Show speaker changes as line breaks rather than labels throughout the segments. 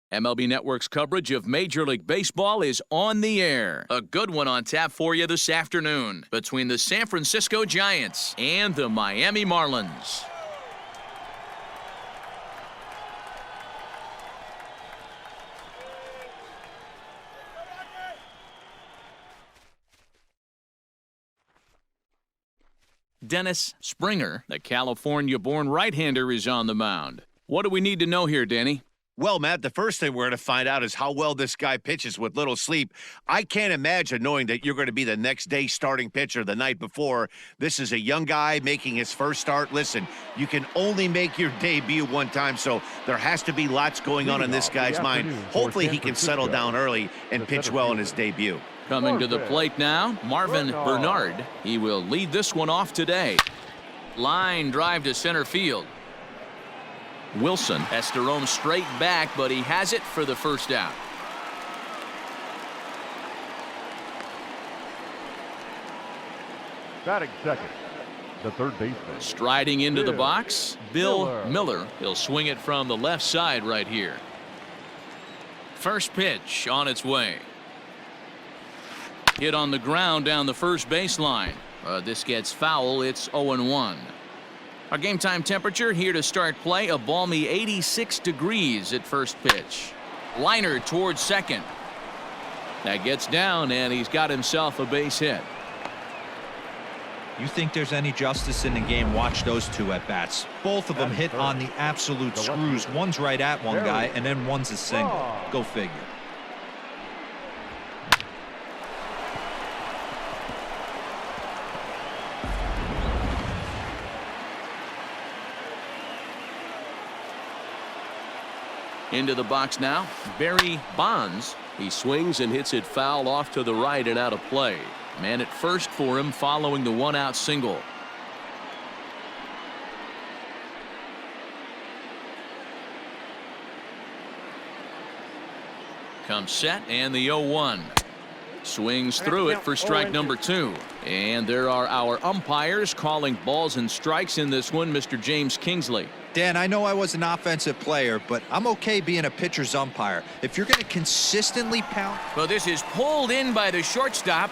MLB Network's coverage of Major League Baseball is on the air. A good one on tap for you this afternoon between the San Francisco Giants and the Miami Marlins. Dennis Springer, the California-born right-hander, is on the mound. What do we need to know here, Danny?
Well, Matt, the first thing we're going to find out is how well this guy pitches with little sleep. I can't imagine knowing that you're going to be the next day starting pitcher the night before. This is a young guy making his first start. Listen, you can only make your debut one time, so there has to be lots going on in this guy's mind. Hopefully he can settle down early and pitch well in his debut.
Coming to the plate now, Marvin Bernard. He will lead this one off today. Line drive to center field. Wilson has to roam straight back, but he has it for the first out.
Batting second, the third baseman.
Striding into the box, Bill Miller. He'll swing it from the left side right here. First pitch on its way. Hit on the ground down the first baseline. This gets foul. It's 0-1. Our game time temperature here to start play, a balmy 86 degrees at first pitch. Liner towards second. That gets down, and he's got himself a base hit.
You think there's any justice in the game? Watch those two at bats. Both of them hit on the absolute screws. One's right at one guy, and then one's a single. Go figure.
Into the box now, Barry Bonds. He swings and hits it foul off to the right and out of play. Man at first for him following the one-out single. Comes set and the 0-1. Swings through it for strike number 2. And there are our umpires calling balls and strikes in this one, Mr. James Kingsley.
Dan, I know I was an offensive player, but I'm okay being a pitcher's umpire. If you're going to consistently pound.
Well, this is pulled in by the shortstop.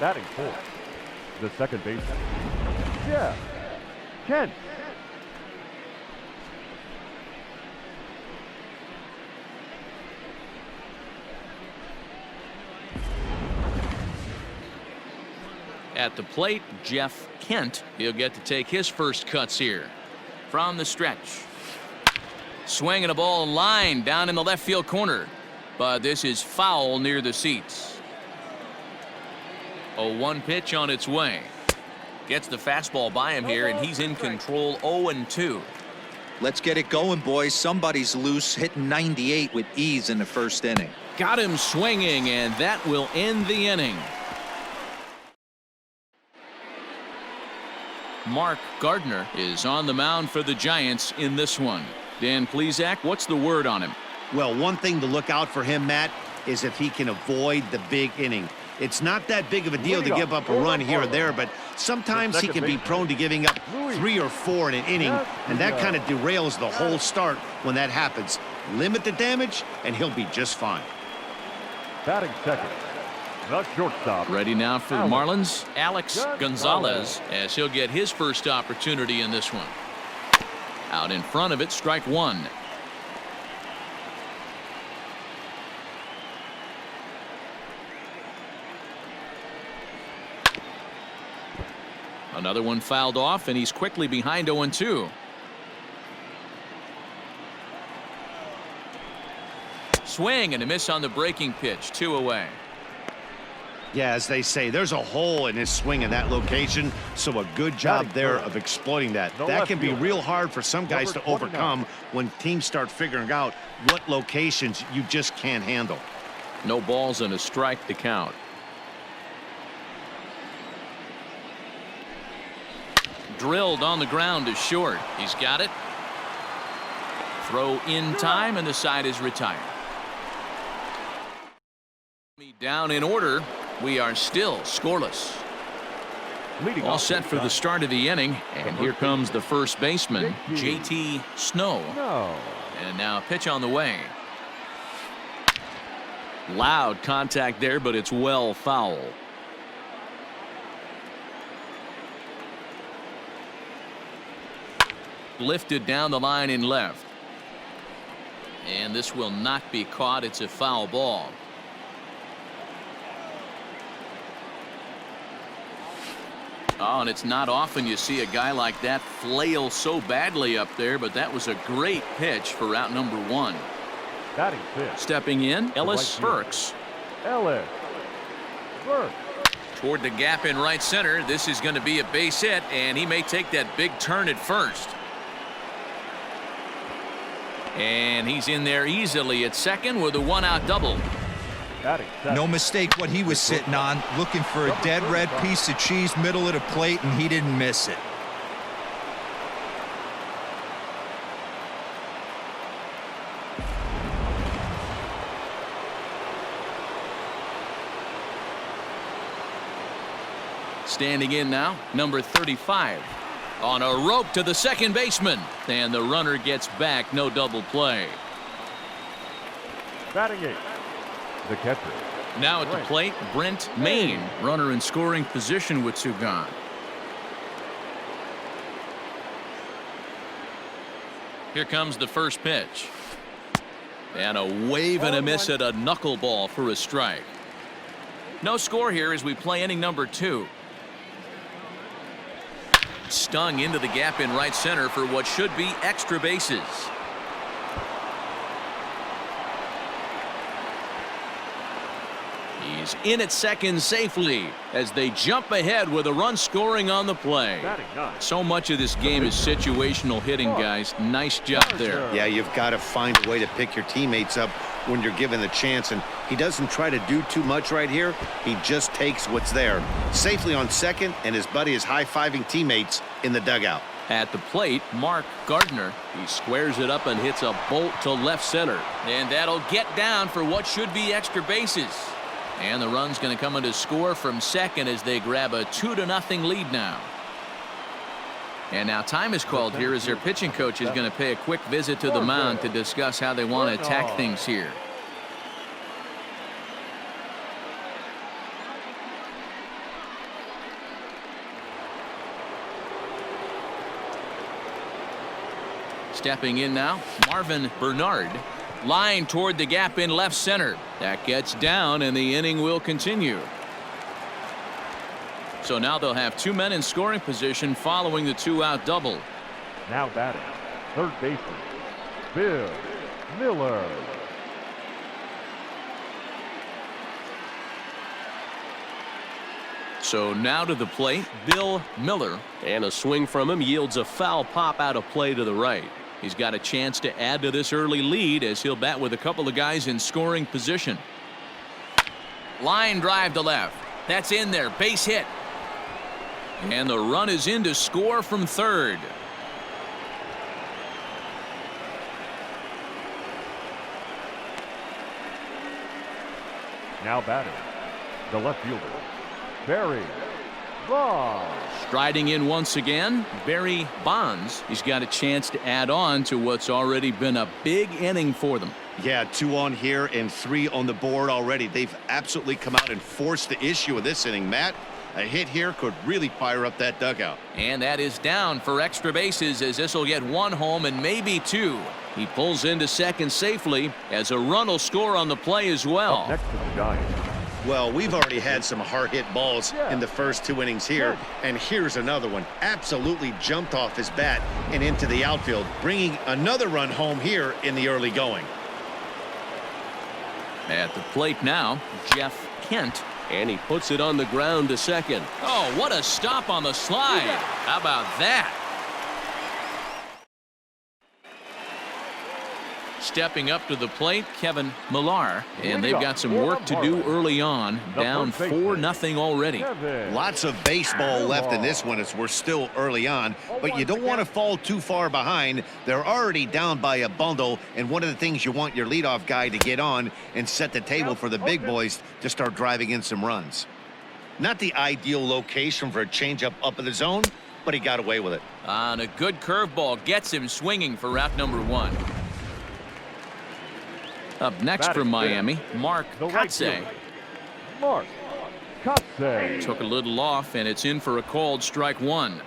Batting fourth, the second baseman. Yeah, Kent.
At the plate, Jeff Kent. He'll get to take his first cuts here. From the stretch. Swinging a ball line down in the left field corner. But this is foul near the seats. A 1 pitch on its way. Gets the fastball by him here, and he's in control. 0-2.
Let's get it going, boys. Somebody's loose, hitting 98 with ease in the first inning.
Got him swinging, and that will end the inning. Mark Gardner is on the mound for the Giants in this one. Dan Plesac, what's the word on him?
Well, one thing to look out for him, Matt, is if he can avoid the big inning. It's not that big of a deal to give up a run here or there, but sometimes he can be prone to giving up 3 or 4 in an inning, and that kind of derails the whole start when that happens. Limit the damage, and he'll be just fine.
Batting second, the shortstop.
Ready now for the Marlins, Alex Gonzalez, as he'll get his first opportunity in this one. Out in front of it, strike 1. Another one fouled off, and he's quickly behind 0-2. Swing and a miss on the breaking pitch. 2 away.
Yeah, as they say, there's a hole in his swing in that location, so a good job there of exploiting that. That can be real hard for some guys to overcome when teams start figuring out what locations you just can't handle.
No balls and a strike to count. Drilled on the ground to short. He's got it. Throw in time, and the side is retired. Down in order. We are still scoreless.
Leading
All
off
set for the start of the inning. And here comes the first baseman, JT Snow.
No.
And now a pitch on the way. Loud contact there, but it's well foul. Lifted down the line in left. And this will not be caught. It's a foul ball. Oh, and it's not often you see a guy like that flail so badly up there, but that was a great pitch for out number 1.
Batting fifth.
Stepping in, Ellis Burks.
Ellis Burks.
Toward the gap in right center. This is going to be a base hit, and he may take that big turn at first. And he's in there easily at second with a 1-out double.
No mistake what he was sitting on, looking for a dead red piece of cheese middle of the plate, and he didn't miss it.
Standing in now, number 35. On a rope to the second baseman. And the runner gets back, no double play.
Batting eighth, the catcher.
Now at the plate, Brent Maine. Runner in scoring position with 2 gone. Here comes the first pitch. And a wave and a miss at a knuckleball for a strike. No score here as we play inning number 2. Stung into the gap in right center for what should be extra bases. He's in at second safely as they jump ahead with a run scoring on the play. So much of this game is situational hitting, guys. Nice job there.
Yeah, you've got to find a way to pick your teammates up when you're given the chance, and he doesn't try to do too much right here. He just takes what's there. Safely on second, and his buddy is high-fiving teammates in the dugout.
At the plate, Mark Gardner. He squares it up and hits a bolt to left center. And that'll get down for what should be extra bases. And the run's going to come in to score from second as they grab a 2-0 lead now. And now time is called here as their pitching coach is going to pay a quick visit to the mound to discuss how they want to attack things here. Stepping in now, Marvin Bernard. Line toward the gap in left center. That gets down, and the inning will continue. So now they'll have 2 men in scoring position following the 2-out double.
Now batting, third baseman, Bill Miller.
So now to the plate, Bill Miller. And a swing from him yields a foul pop out of play to the right. He's got a chance to add to this early lead as he'll bat with a couple of guys in scoring position. Line drive to left. That's in there. Base hit. And the run is in to score from third.
Now batting, the left fielder, Barry Bonds.
Striding in once again, Barry Bonds. He's got a chance to add on to what's already been a big inning for them.
Yeah, 2 on here and 3 on the board already. They've absolutely come out and forced the issue of this inning, Matt. A hit here could really fire up that dugout.
And that is down for extra bases as this will get 1 home and maybe 2. He pulls into second safely as a run will score on the play as well.
Up next to the Giants.
Well, we've already had some hard-hit balls in the first 2 innings here, and here's another one. Absolutely jumped off his bat and into the outfield, bringing another run home here in the early going.
At the plate now, Jeff Kent. And he puts it on the ground to second. Oh, what a stop on the slide. How about that? Stepping up to the plate, Kevin Millar. And they've got some work to do early on. Down 4-0 already.
Lots of baseball left in this one as we're still early on. But you don't want to fall too far behind. They're already down by a bundle. And one of the things you want your leadoff guy to get on and set the table for the big boys to start driving in some runs. Not the ideal location for a changeup up in the zone, but he got away with it.
On a good curveball gets him swinging for out number 1. Up next from Miami, Mark Kotsay.
Mark Kotsay.
Took a little off, and it's in for a called strike 1.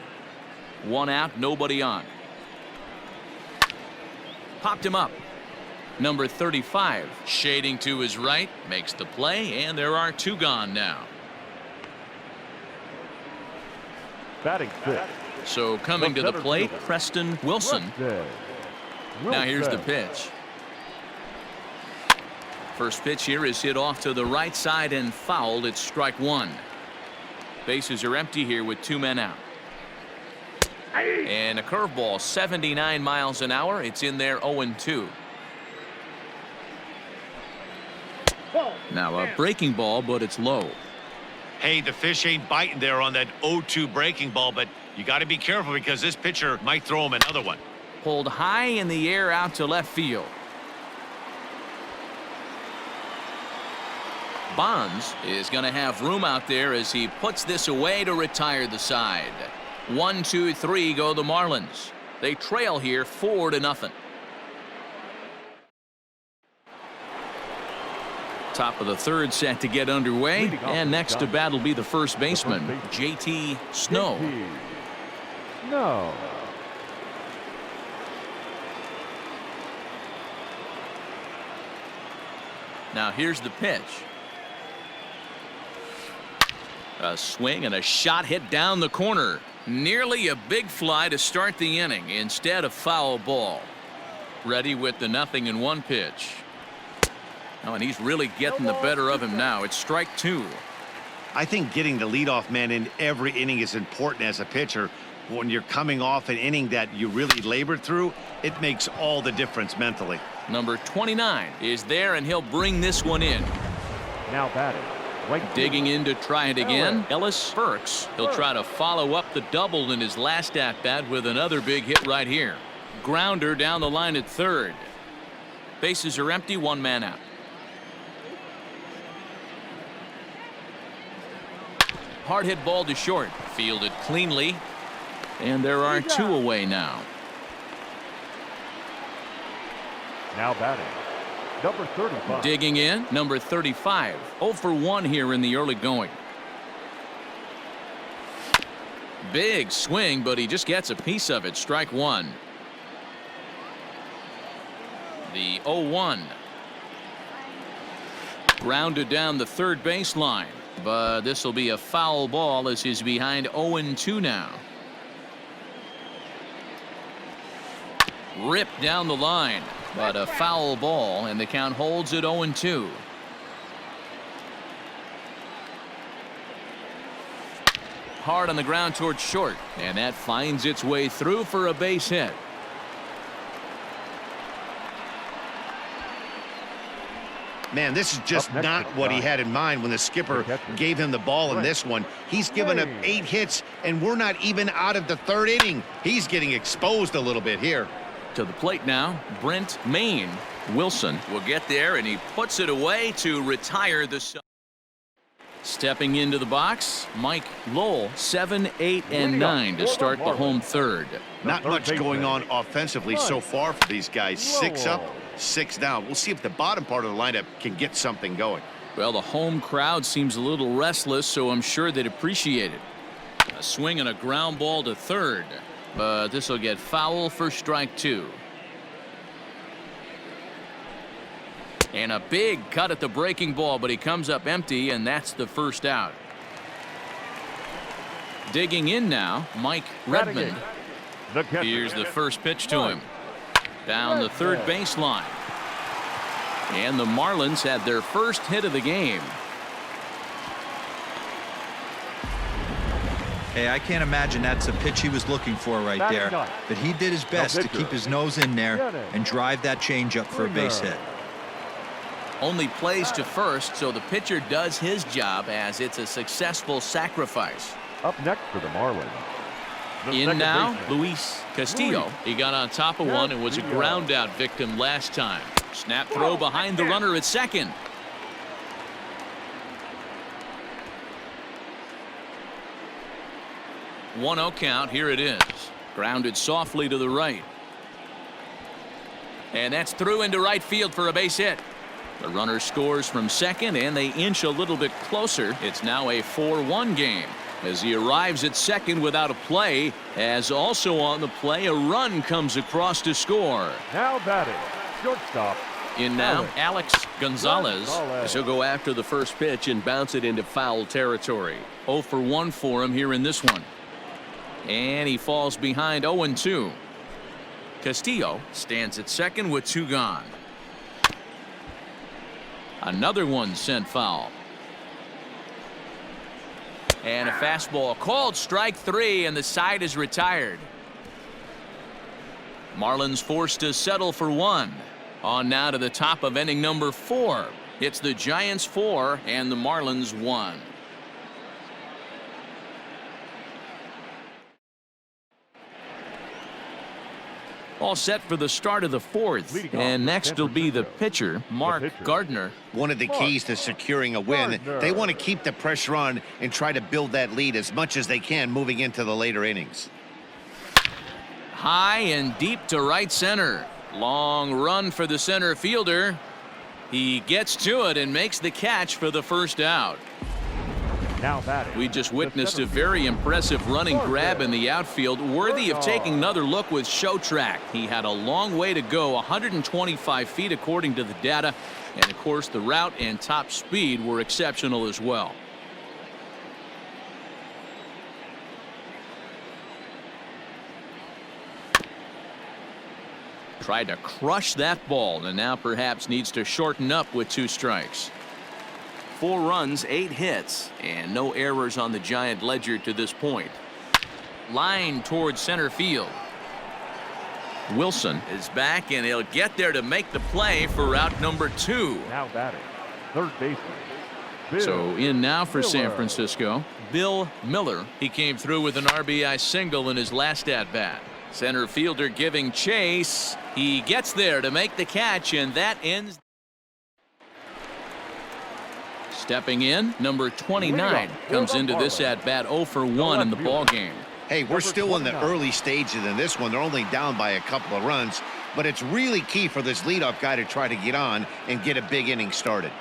1 out, nobody on. Popped him up. Number 35, shading to his right, makes the play, and there are 2 gone now.
Batting 6.
So coming to the plate, Preston Wilson. Now here's the pitch. First pitch here is hit off to the right side and fouled. It's strike 1. Bases are empty here with 2 men out. And a curveball, 79 miles an hour. It's in there, 0-2. Now a breaking ball, but it's low.
Hey, the fish ain't biting there on that 0-2 breaking ball, but you got to be careful because this pitcher might throw him another one.
Pulled high in the air out to left field. Bonds is going to have room out there as he puts this away to retire the side. 1, 2, 3 go the Marlins. They trail here 4-0. Top of the 3rd set to get underway, and next to bat will be the first baseman, JT Snow.
No.
Now here's the pitch. A swing and a shot hit down the corner. Nearly a big fly to start the inning. Instead, a foul ball. Ready with the 0-1 pitch. Oh, and he's really getting the better of him now. It's strike 2.
I think getting the leadoff man in every inning is important as a pitcher. When you're coming off an inning that you really labored through, it makes all the difference mentally.
Number 29 is there, and he'll bring this one in.
Now batting. Right.
Digging in to try it again, Ellis Burks. He'll try to follow up the double in his last at-bat with another big hit right here. Grounder down the line at 3rd. Bases are empty, 1 man out. Hard hit ball to short. Fielded cleanly. And there are 2 away now.
Now batting. Number 35.
Digging in, number 35. 0 for 1 here in the early going. Big swing, but he just gets a piece of it. Strike 1. The 0-1. Grounded down the 3rd baseline. But this will be a foul ball as he's behind 0-2 now. Ripped down the line. But a foul ball, and the count holds at 0-2. Hard on the ground towards short, and that finds its way through for a base hit.
Man, this is just not what he had in mind when the skipper gave him the ball in this one. He's given up 8 hits, and we're not even out of the 3rd inning. He's getting exposed a little bit here.
To the plate now, Brent Maine. Wilson will get there, and he puts it away to retire the side. Stepping into the box, Mike Lowell, 7, 8, and 9 to start the home 3rd.
Not much going on offensively so far for these guys. 6 up, 6 down. We'll see if the bottom part of the lineup can get something going.
Well, the home crowd seems a little restless, so I'm sure they'd appreciate it. A swing and a ground ball to 3rd. But this will get foul for strike 2. And a big cut at the breaking ball, but he comes up empty, and that's the 1st out. Digging in now, Mike Redmond. Here's the first pitch to him. Down the 3rd baseline. And the Marlins had their first hit of the game.
Hey, I can't imagine that's a pitch he was looking for right there. But he did his best to keep his nose in there and drive that changeup for a base hit.
Only plays to 1st, so the pitcher does his job as it's a successful sacrifice.
Up next for the Marlins.
In now, Luis Castillo. He got on top of one and was a ground out victim last time. Snap throw behind the runner at 2nd. 1-0 count. Here it is. Grounded softly to the right. And that's through into right field for a base hit. The runner scores from second, and they inch a little bit closer. It's now a 4-1 game as he arrives at second without a play, as also on the play a run comes across to score.
Now batting, shortstop.
In now, Alex Gonzalez, as he'll go after the first pitch and bounce it into foul territory. 0 for 1 for him here in this one. And he falls behind 0-2. Castillo stands at second with 2 gone. Another one sent foul. And a fastball called strike 3, and the side is retired. Marlins forced to settle for 1. On now to the top of inning number 4. It's the Giants 4 and the Marlins 1. All set for the start of the 4th. And next will be the pitcher, Mark Gardner.
One of the keys to securing a win, they want to keep the pressure on and try to build that lead as much as they can moving into the later innings.
High and deep to right center. Long run for the center fielder. He gets to it and makes the catch for the first out.
Now batting.
We just witnessed a very impressive running grab in the outfield, worthy of taking another look with show track. He had a long way to go, 125 feet according to the data, and of course the route and top speed were exceptional as well. Tried to crush that ball, and now perhaps needs to shorten up with 2 strikes. 4 runs, 8 hits, and no errors on the Giant ledger to this point. Line towards center field. Wilson is back, and he'll get there to make the play for out number 2.
Now batting, third baseman. Bill
So in now for
Miller.
San Francisco, Bill Miller. He came through with an RBI single in his last at-bat. Center fielder giving chase. He gets there to make the catch, and that ends. Stepping in, number 29 comes into this at-bat 0 for 1 in the ball game.
Hey, we're still in the early stages in this one. They're only down by a couple of runs, but it's really key for this leadoff guy to try to get on and get a big inning started.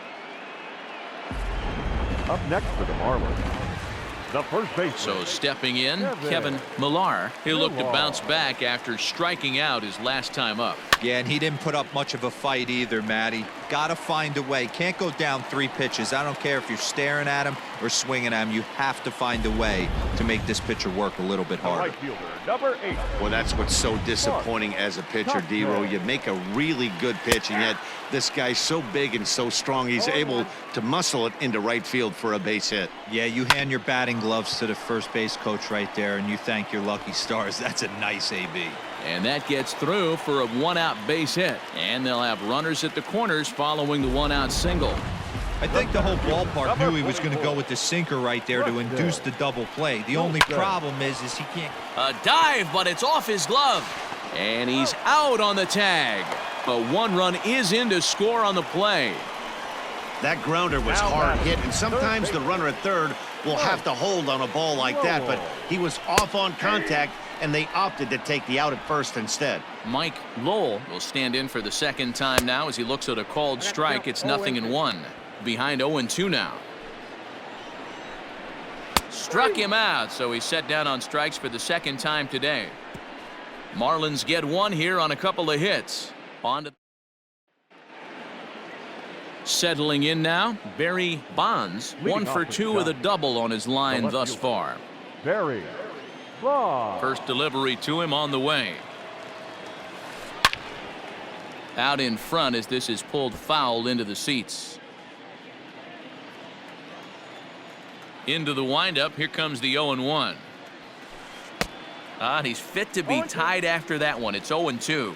Up next for the Marlins, the first baseman.
So stepping in, Kevin Millar. He'll look to bounce back after striking out his last time up.
Yeah, and he didn't put up much of a fight either, Matty. Got to find a way. Can't go down 3 pitches. I don't care if you're staring at him or swinging at him. You have to find a way to make this pitcher work a little bit harder.
Right fielder, number 8.
Well, that's what's so disappointing as a pitcher, D-Row. You make a really good pitch, and yet this guy's so big and so strong, he's able to muscle it into right field for a base hit.
Yeah, you hand your batting gloves to the first base coach right there, and you thank your lucky stars. That's a nice AB.
And that gets through for a 1-out base hit. And they'll have runners at the corners following the 1-out single.
I think the whole ballpark knew he was going to go with the sinker right there to induce the double play. The only problem is he can't.
A dive, but it's off his glove. And he's out on the tag. But 1 run is in to score on the play.
That grounder was hard hit, and sometimes the runner at third will have to hold on a ball like that, but he was off on contact, and they opted to take the out at first instead.
Mike Lowell will stand in for the second time now as he looks at a called strike. It's 0-1. Behind 0-2 now. Struck him out, so he's set down on strikes for the second time today. Marlins get 1 here on a couple of hits. On to settling in now, Barry Bonds. 1 for 2 with a double on his line thus far.
Barry Bonds.
First delivery to him on the way. Out in front as this is pulled foul into the seats. Into the windup. Here comes the 0-1. He's fit to be tied after that one. It's 0-2.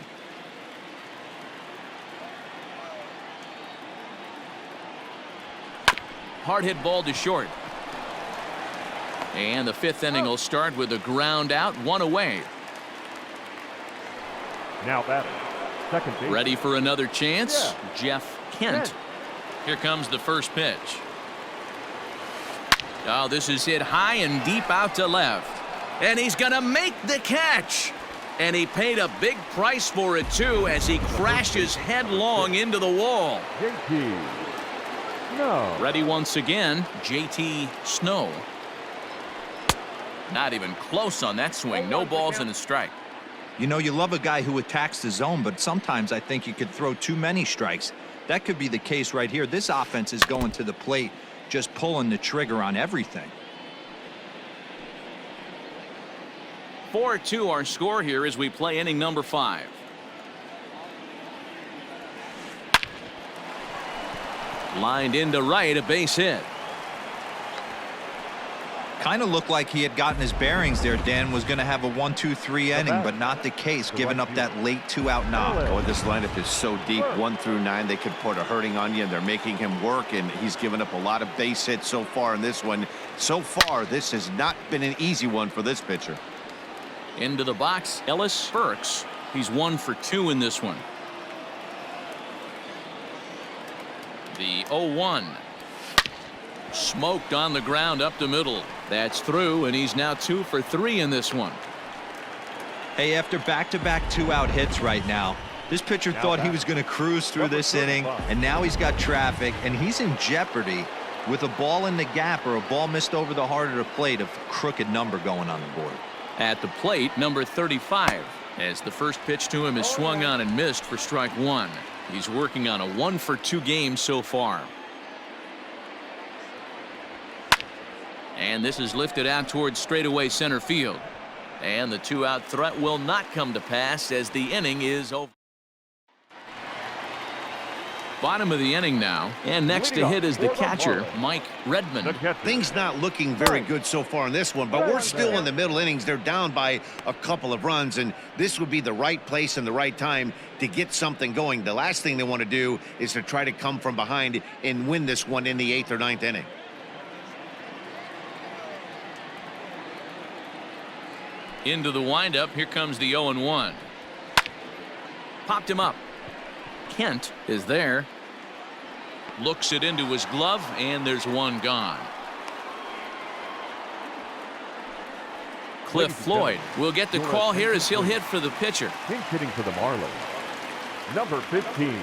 Hard hit ball to short. And the 5th inning will start with a ground out, 1 away.
Now batting, second base.
Ready for another chance. Jeff Kent. Here comes the first pitch. Oh, this is hit high and deep out to left. And he's going to make the catch. And he paid a big price for it, too, as he crashes headlong into the wall.
JT Snow.
Ready once again, JT Snow. Not even close on that swing. No balls and a strike.
You know, you love a guy who attacks the zone, but sometimes I think you could throw too many strikes. That could be the case right here. This offense is going to the plate, just pulling the trigger on everything.
4-2 our score here as we play inning number 5. Lined into right, a base hit.
Kind of looked like he had gotten his bearings there. Dan was going to have a 1-2-3 inning, but not the case, giving up that late 2-out knock.
Oh, this lineup is so deep, 1 through 9. They could put a hurting on you, and they're making him work, and he's given up a lot of base hits so far in this one. So far, this has not been an easy one for this pitcher.
Into the box, Ellis Burks. He's 1 for 2 in this one. The 0-1. Smoked on the ground up the middle. That's through, and he's now 2 for 3 in this one.
Hey, after back-to-back 2-out hits right now, this pitcher thought he was going to cruise through this inning, and now he's got traffic, and he's in jeopardy with a ball in the gap or a ball missed over the heart of the plate, a crooked number going on the board.
At the plate, number 35, as the first pitch to him is swung on and missed for strike 1. He's working on a 1 for 2 game so far. And this is lifted out towards straightaway center field. And the 2-out threat will not come to pass as the inning is over. Bottom of the inning now. And next to hit is the catcher, Mike Redmond.
Things not looking very good so far in this one, but we're still in the middle innings. They're down by a couple of runs, and this would be the right place and the right time to get something going. The last thing they want to do is to try to come from behind and win this one in the 8th or 9th inning.
Into the windup. Here comes the 0-1. Popped him up. Kent is there. Looks it into his glove, and there's one gone. Cliff Floyd will get the call here as he'll hit for the pitcher.
Pinch hitting for the Marlins. Number 15.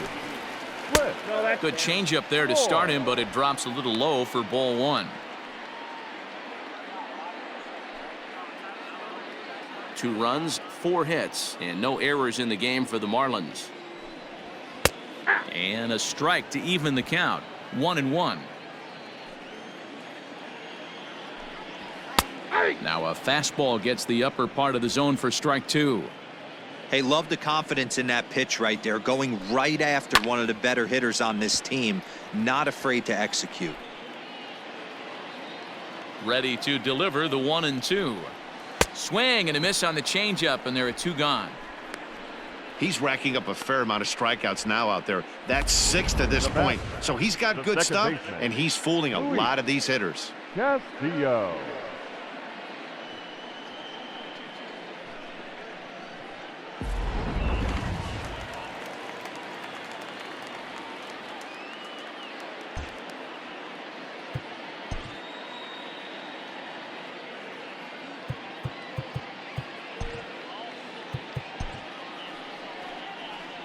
Good changeup there to start him, but it drops a little low for ball 1. 2 runs, 4 hits, and no errors in the game for the Marlins. And a strike to even the count. 1-1. Now a fastball gets the upper part of the zone for strike 2.
Hey, love the confidence in that pitch right there, going right after one of the better hitters on this team, not afraid to execute.
Ready to deliver the 1-2. Swing and a miss on the changeup, and there are 2 gone.
He's racking up a fair amount of strikeouts now out there. That's 6 to this point. So he's got good stuff, and he's fooling a lot of these hitters.
Castillo.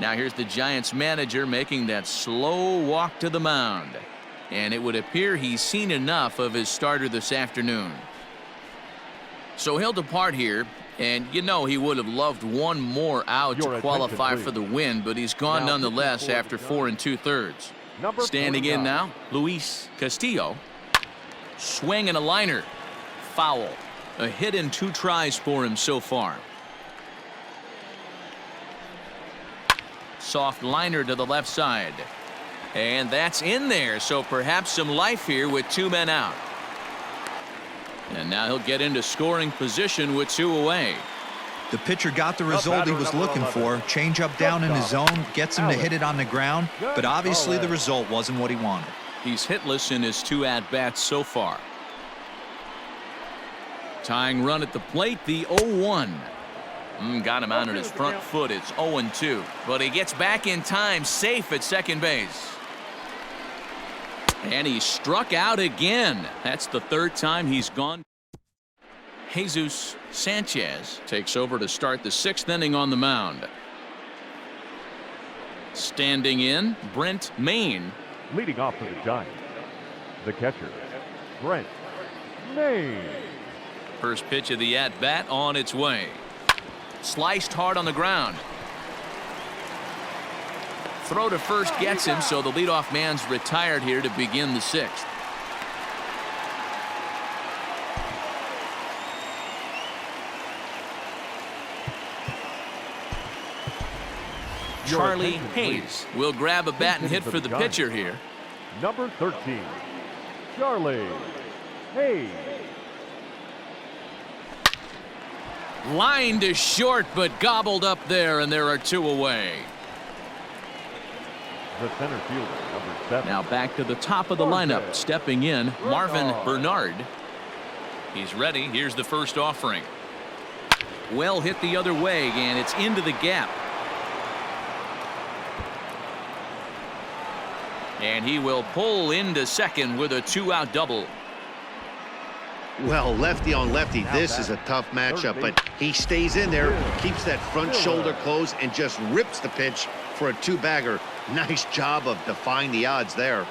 Now here's the Giants manager making that slow walk to the mound. And it would appear he's seen enough of his starter this afternoon. So he'll depart here, and you know he would have loved one more out to qualify for the win, but he's gone nonetheless after 4 2/3. Standing in now, Luis Castillo. Swing and a liner. Foul. A hit in 2 tries for him so far. Soft liner to the left side. And that's in there, so perhaps some life here with 2 men out. And now he'll get into scoring position with 2 away.
The pitcher got the result he was looking for. Change up down in his zone, gets him to hit it on the ground, but obviously the result wasn't what he wanted.
He's hitless in his 2 at-bats so far. Tying run at the plate, the 0-1. Got him out on his front foot. It's 0-2. But he gets back in time, safe at second base. And he struck out again. That's the 3rd time he's gone. Jesus Sanchez takes over to start the 6th inning on the mound. Standing in, Brent Maine.
Leading off for the Giants, the catcher, Brent Maine.
First pitch of the at-bat on its way. Sliced hard on the ground. Throw to first gets him, so the leadoff man's retired here to begin the 6th. Charlie Hayes will grab a bat and hit for the pitcher here.
Number 13, Charlie Hayes.
Line to short, but gobbled up there, and there are 2 away.
The center fielder, number 7.
Now back to the top of the lineup. Stepping in, Marvin Bernard. He's ready. Here's the first offering. Well hit the other way, and it's into the gap. And he will pull into second with a 2-out double.
Well, lefty on lefty, this is a tough matchup, but he stays in there, keeps that front shoulder closed, and just rips the pitch for a 2-bagger. Nice job of defying the odds there.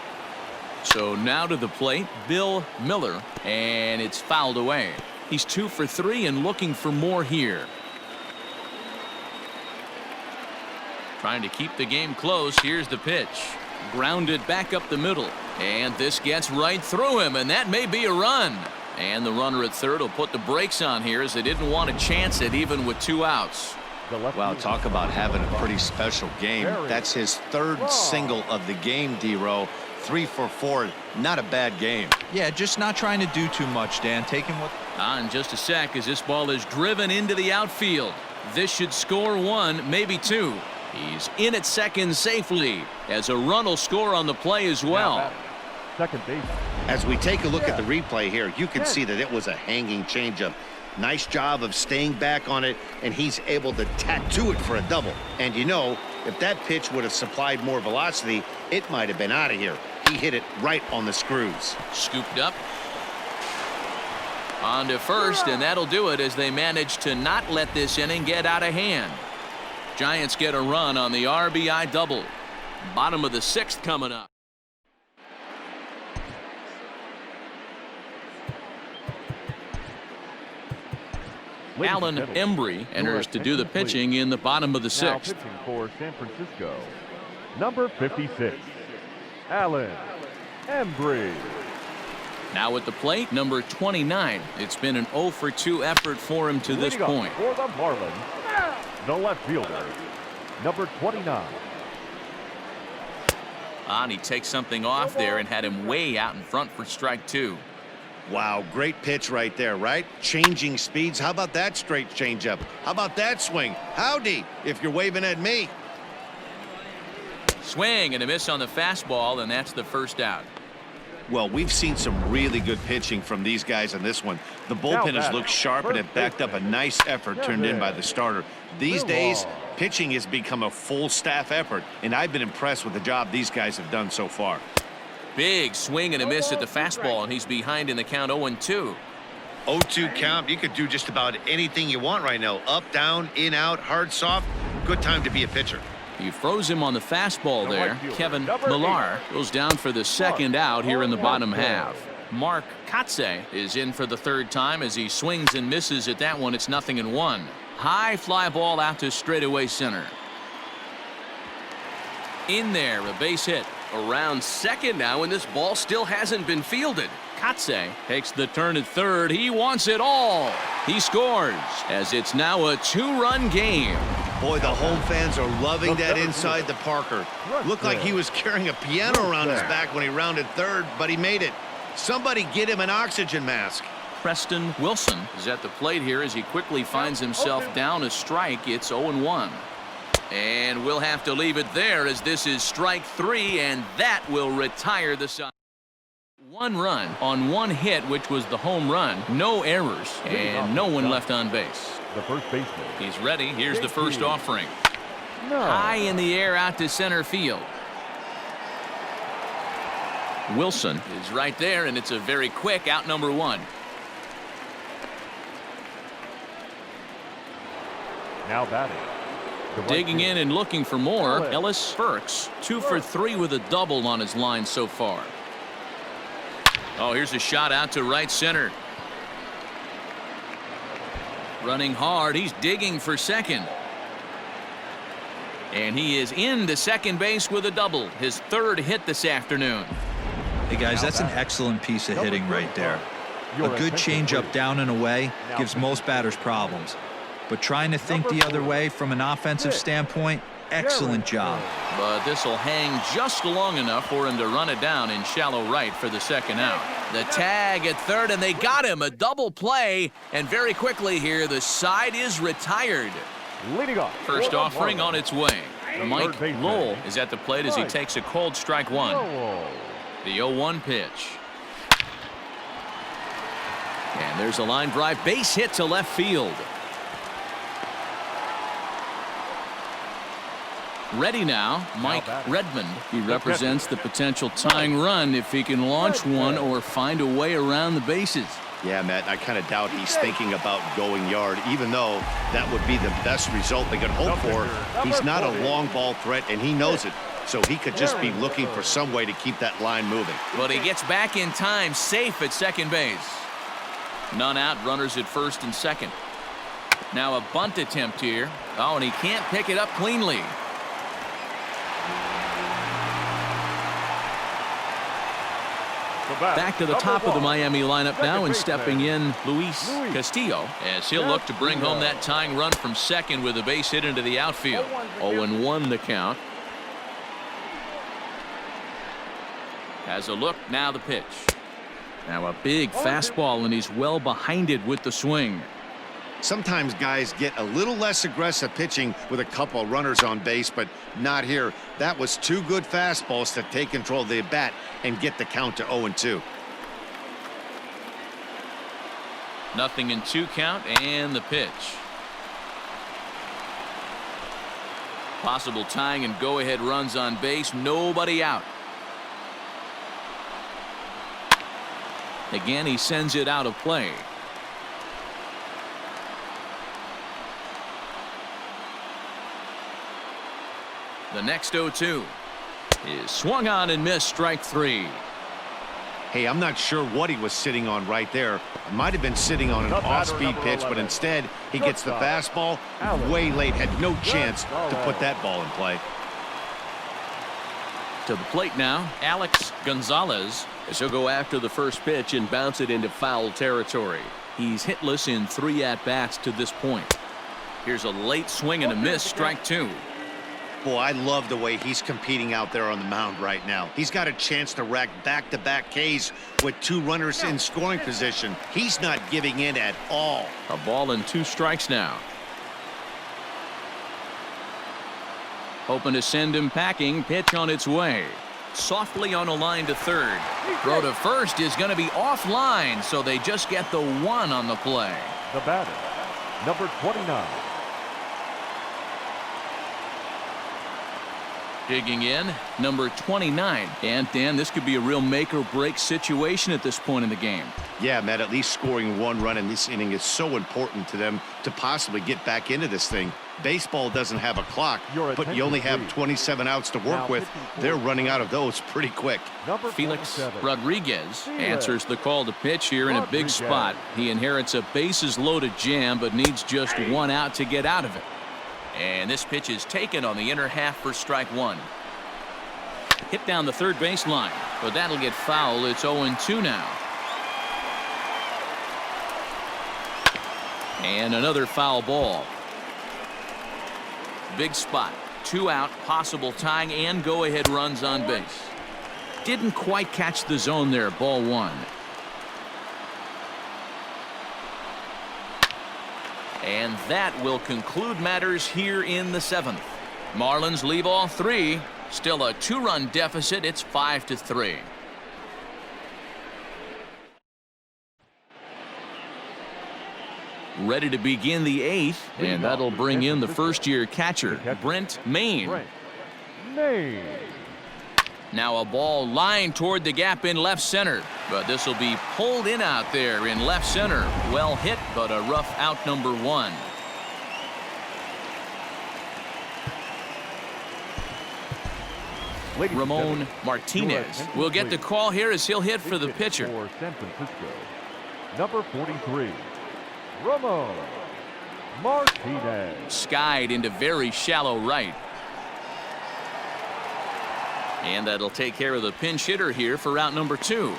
So now to the plate, Bill Miller, and it's fouled away. He's 2 for 3 and looking for more here. Trying to keep the game close. Here's the pitch. Grounded back up the middle, and this gets right through him, and that may be a run. And the runner at third will put the brakes on here as they didn't want to chance it even with 2 outs.
Wow, talk about having a pretty special game. That's his 3rd single of the game, D-Row. 3 for 4, not a bad game.
Yeah, just not trying to do too much, Dan. Taking what...
In just a sec as this ball is driven into the outfield. This should score 1, maybe 2. He's in at second safely as a run will score on the play as well.
Second base.
As we take a look at the replay here, you can see that it was a hanging changeup. Nice job of staying back on it, and he's able to tattoo it for a double. And you know, if that pitch would have supplied more velocity, it might have been out of here. He hit it right on the screws.
Scooped up. On to first, and that'll do it as they manage to not let this inning get out of hand. Giants get a run on the RBI double. Bottom of the 6th coming up. Alan Embry enters to do the pitching in the bottom of the 6th.
Now pitching for San Francisco, number 56, Alan Embry.
Now at the plate, number 29. It's been an 0 for 2 effort for him to this point.
For the Marlins, the left fielder, number 29.
And he takes something off there and had him way out in front for strike 2.
Wow, great pitch right there, right? Changing speeds. How about that straight changeup? How about that swing? Howdy, if you're waving at me.
Swing and a miss on the fastball, and that's the first out.
Well, we've seen some really good pitching from these guys in this one. The bullpen has looked sharp, and it backed up a nice effort turned in by the starter. These days, pitching has become a full staff effort, and I've been impressed with the job these guys have done so far.
Big swing and a miss at the fastball, and he's behind in the count 0-2.
0-2 count. You could do just about anything you want right now. Up, down, in, out, hard, soft. Good time to be a pitcher.
He froze him on the fastball there. Kevin Millar goes down for the 2nd out here in the bottom half. Mark Kotze is in for the 3rd time as he swings and misses at that one. It's 0-1. High fly ball out to straightaway center. In there, a base hit. Around second now, and this ball still hasn't been fielded. Kotze takes the turn at third. He wants it all. He scores as it's now a 2-run game.
Boy, the home fans are loving that inside the Parker. Looked like he was carrying a piano around his back when he rounded third, but he made it. Somebody get him an oxygen mask.
Preston Wilson is at the plate here as he quickly finds himself down a strike. It's 0-1. And we'll have to leave it there as this is strike 3, and that will retire the side. 1 run on 1 hit, which was the home run. No errors, and no one left on base.
The first baseman.
He's ready. Here's the first offering. High in the air out to center field. Wilson is right there, and it's a very quick out number 1.
Now batting. The right
Digging
field.
in and looking for more. Ellis Burks, 2 for 3 with a double on his line so far. Oh, here's a shot out to right center. Running hard. He's digging for second. And he is into second base with a double. His 3rd hit this afternoon.
Hey, guys, that's an excellent piece of hitting right there. A good changeup down and away gives most batters problems. But trying to think the other way from an offensive standpoint, excellent job.
But this will hang just long enough for him to run it down in shallow right for the second out. The tag at third, and they got him. A double play. And very quickly here, the side is retired.
Leading off.
First offering on its way. Mike
baseman.
Lowell is at the plate as he takes a cold strike one.
Lowell.
The 0-1 pitch. And there's a line drive base hit to left field. Ready now, Mike Redmond. He represents the potential tying run if he can launch one or find a way around the bases.
Yeah, Matt, I kind of doubt he's thinking about going yard, even though that would be the best result they could hope for. He's not a long ball threat, and he knows it. So he could just be looking for some way to keep that line moving.
But he gets back in time, safe at second base. None out, runners at first and second. Now a bunt attempt here. Oh, and he can't pick it up cleanly. Back to the top of the Miami lineup now, and stepping in Luis Castillo as he'll look to bring home that tying run from second with a base hit into the outfield. 0-1 the count. Has a look, now the pitch. Now a big fastball, and he's well behind it with the swing.
Sometimes guys get a little less aggressive pitching with a couple runners on base, but not here. That was 2 good fastballs to take control of the bat and get the count to 0-2.
Nothing in 2 count, and the pitch. Possible tying and go-ahead runs on base. Nobody out. Again, he sends it out of play. The next 0-2 is swung on and missed, strike 3.
Hey, I'm not sure what he was sitting on right there. It might have been sitting on an off-speed pitch, but instead he gets the fastball way late. Had no chance to put that ball in play.
To the plate now, Alex Gonzalez, as he'll go after the first pitch and bounce it into foul territory. He's hitless in 3 at-bats to this point. Here's a late swing and a miss, strike 2.
Boy, I love the way he's competing out there on the mound right now. He's got a chance to rack back-to-back Ks with 2 runners in scoring position. He's not giving in at all.
A ball and 2 strikes now. Hoping to send him packing. Pitch on its way. Softly on a line to third. Throw to first is going to be offline, so they just get the 1 on the play.
The batter, number 29.
Digging in, number 29. And Dan, this could be a real make or break situation at this point in the game.
Yeah, Matt, at least scoring 1 run in this inning is so important to them to possibly get back into this thing. Baseball doesn't have a clock, but you only have 27 outs to work with. They're running out of those pretty quick.
Felix Rodriguez answers the call to pitch here in a big spot. He inherits a bases loaded jam, but needs just 1 out to get out of it. And this pitch is taken on the inner half for strike 1. Hit down the third baseline, but that'll get foul. It's 0-2 now. And another foul ball. Big spot. 2 out, possible tying and go-ahead runs on base. Didn't quite catch the zone there. Ball 1. And that will conclude matters here in the 7th. Marlins leave all 3. Still a 2-run deficit. It's 5-3. Ready to begin the 8th, and that'll bring in the first-year catcher, Brent Maine. Now a ball lined toward the gap in left center, but this will be pulled in out there in left center. Well hit, but a rough out, number 1.
Ladies and
Ramon
gentlemen,
Martinez will get the call here as he'll hit for the
Big hit
pitcher.
For San Francisco, number 43, Ramon Martinez.
Skied into very shallow right. And that'll take care of the pinch hitter here for route number 2.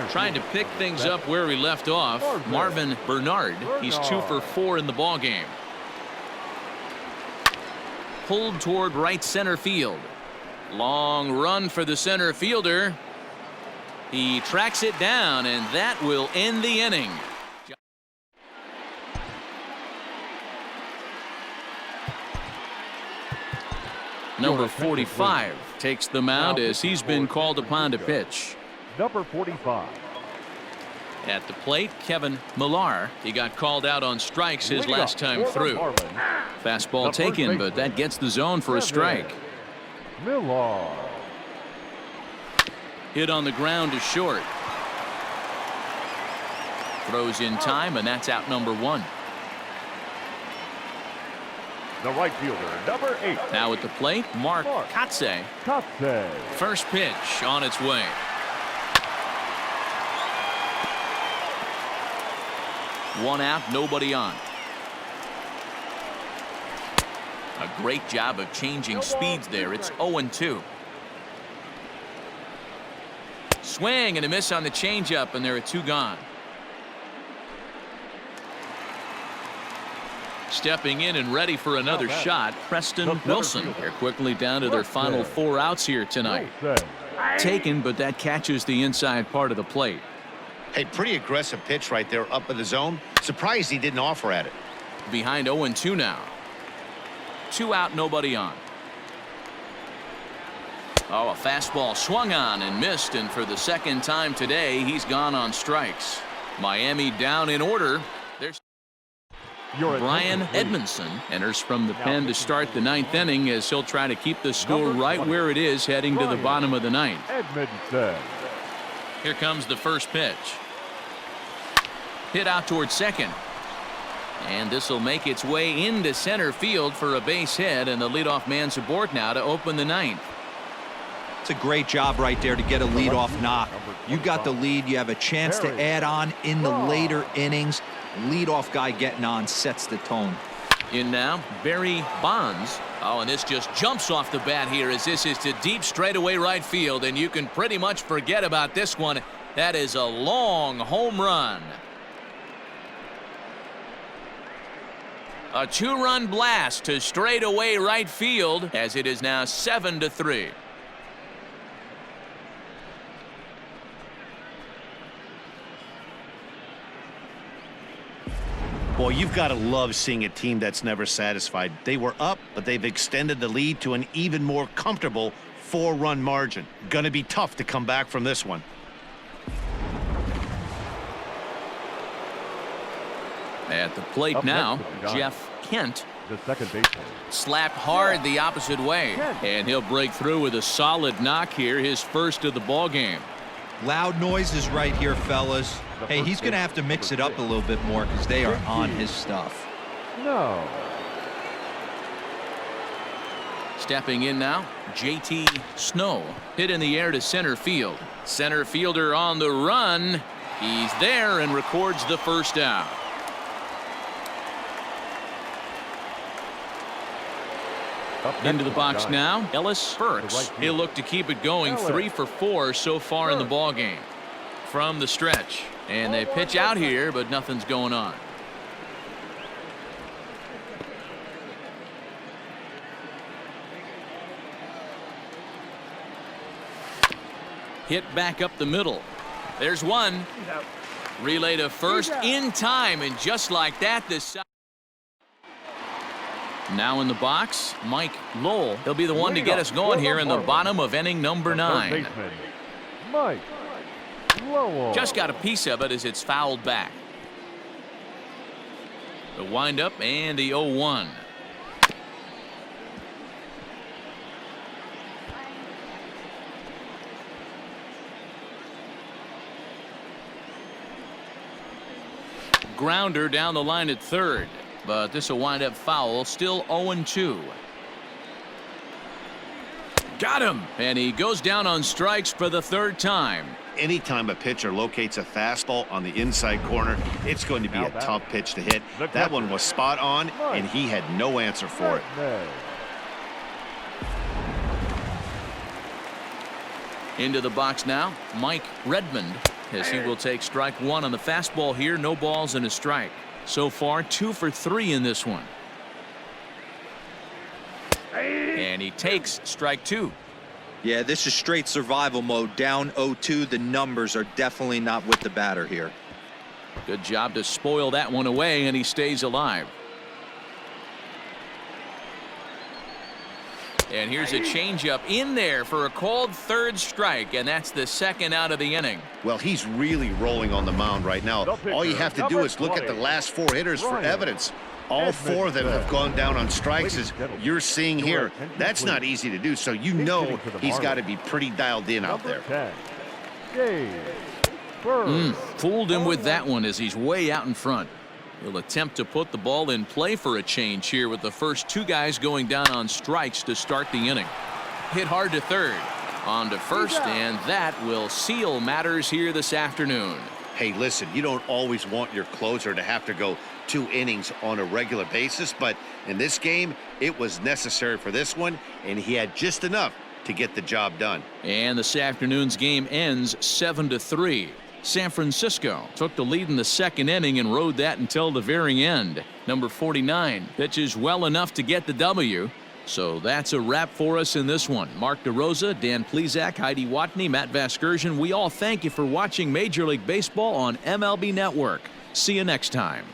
Trying to pick things up where we left off. Marvin Bernard. He's 2 for 4 in the ball game. Pulled toward right center field. Long run for the center fielder. He tracks it down, and that will end the inning. Number 45 takes the mound as he's been called upon to pitch.
Number 45.
At the plate, Kevin Millar. He got called out on strikes his last time through. Fastball taken, but that gets the zone for a strike.
Millar.
Hit on the ground to short. Throws in time, and that's out number 1.
The right fielder, number 8.
Now at the plate, Mark Kotze.
Kotze.
First pitch on its way. One out, nobody on. A great job of changing speeds there. It's 0-2. Swing and a miss on the changeup, and there are 2 gone. Stepping in and ready for another shot, Preston Wilson. They're quickly down to their final 4 outs here tonight. Taken, but that catches the inside part of the plate.
Hey, pretty aggressive pitch right there up in the zone. Surprised he didn't offer at it.
Behind 0-2 now. 2 out, nobody on. Oh, a fastball swung on and missed, and for the second time today, he's gone on strikes. Miami down in order. There's Brian Edmondson enters from the pen to start the 9th inning as he'll try to keep the score right where it is heading to the bottom of the 9th.
Edmondson.
Here comes the first pitch. Hit out towards second. And this will make its way into center field for a base hit, and the leadoff man's aboard now to open the 9th.
It's a great job right there to get a leadoff knock. You got the lead. You have a chance to add on in the later innings. Leadoff guy getting on sets the tone.
In now, Barry Bonds. Oh, and this just jumps off the bat here as this is to deep straightaway right field, and you can pretty much forget about this one. That is a long home run. A 2-run blast to straightaway right field as it is now 7-3.
Boy, you've got to love seeing a team that's never satisfied. They were up, but they've extended the lead to an even more comfortable 4-run margin. Going to be tough to come back from this one.
At the plate now, Jeff Kent.
The second baseman.
Slapped hard the opposite way, and he'll break through with a solid knock here, his first of the ball game.
Loud noises right here, fellas. Hey, he's going to have to mix it up a little bit more because they are on his stuff.
No.
Stepping in now, J.T. Snow. Hit in the air to center field. Center fielder on the run. He's there and records the first out. Into the box now, Ellis Burks. He'll look to keep it going. 3 for 4 so far in the ball game. From the stretch, and they pitch out here, but nothing's going on. Hit back up the middle. There's one. Relay to first in time, and just like that, this. Now in the box, Mike Lowell. He'll be the one to get us going here in the bottom of inning number 9.
Mike Lowell.
Just got a piece of it as it's fouled back. The windup and the 0-1. Grounder down the line at third. But this will wind up foul. Still 0-2. Got him. And he goes down on strikes for the third time.
Anytime a pitcher locates a fastball on the inside corner, it's going to be a tough pitch to hit. That one was spot on, and he had no answer for it.
Into the box now, Mike Redmond, as he will take strike one on the fastball here. No balls and a strike. So far, 2 for 3 in this one. And he takes strike 2.
Yeah, this is straight survival mode. Down 0-2. The numbers are definitely not with the batter here.
Good job to spoil that one away, and he stays alive. And here's a changeup in there for a called third strike, and that's the second out of the inning.
Well, he's really rolling on the mound right now. All you have to do is look at the last 4 hitters for evidence. All 4 of them have gone down on strikes, as you're seeing here. That's not easy to do, so you know he's got to be pretty dialed in out there.
Fooled him with that one as he's way out in front. He'll attempt to put the ball in play for a change here with the first 2 guys going down on strikes to start the inning. Hit hard to third. On to first, and that will seal matters here this afternoon.
Hey, listen, you don't always want your closer to have to go 2 innings on a regular basis, but in this game, it was necessary for this one, and he had just enough to get the job done.
And this afternoon's game ends 7-3. San Francisco took the lead in the second inning and rode that until the very end. Number 49 pitches well enough to get the W. So that's a wrap for us in this one. Mark DeRosa, Dan Plesac, Heidi Watney, Matt Vasgersian. We all thank you for watching Major League Baseball on MLB Network. See you next time.